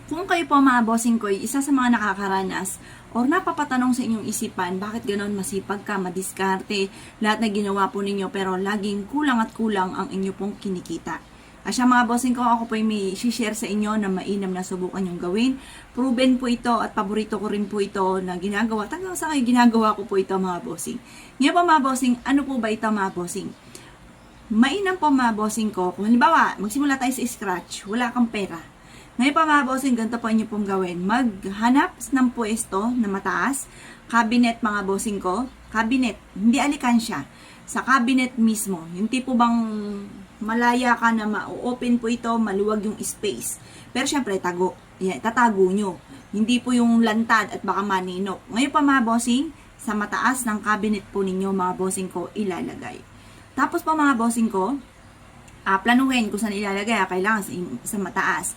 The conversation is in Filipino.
Kung kayo po mga bossing ko ay isa sa mga nakakaranas or napapatanong sa inyong isipan, bakit ganon masipag ka, madiskarte, lahat na ginawa po ninyo pero laging kulang at kulang ang inyo pong kinikita. Asya mga bossing ko, ako po ay may share sa inyo na mainam na subukan yung gawin. Proven po ito at paborito ko rin po ito na ginagawa. Hanggang sa kayo ginagawa ko po ito mga bossing. Ngayon po mga bossing, ano po ba ito mga bossing? Mainam po mga bossing ko, kung halimbawa, magsimula tayo sa scratch, wala kang pera. Ngayon pa mga bossing, ganito po inyo pong gawin. Maghanap ng pwesto na mataas, cabinet mga bossing ko, cabinet, hindi alikansya, sa cabinet mismo. Yung tipo bang malaya ka na ma-open po ito, maluwag yung space. Pero syempre, tatago nyo. Hindi po yung lantad at baka maninok. Ngayon pa mga bossing, sa mataas ng cabinet po ninyo mga bossing ko ilalagay. Tapos pa mga bossing ko, planuhin kung saan ilalagay, kailangan sa mataas.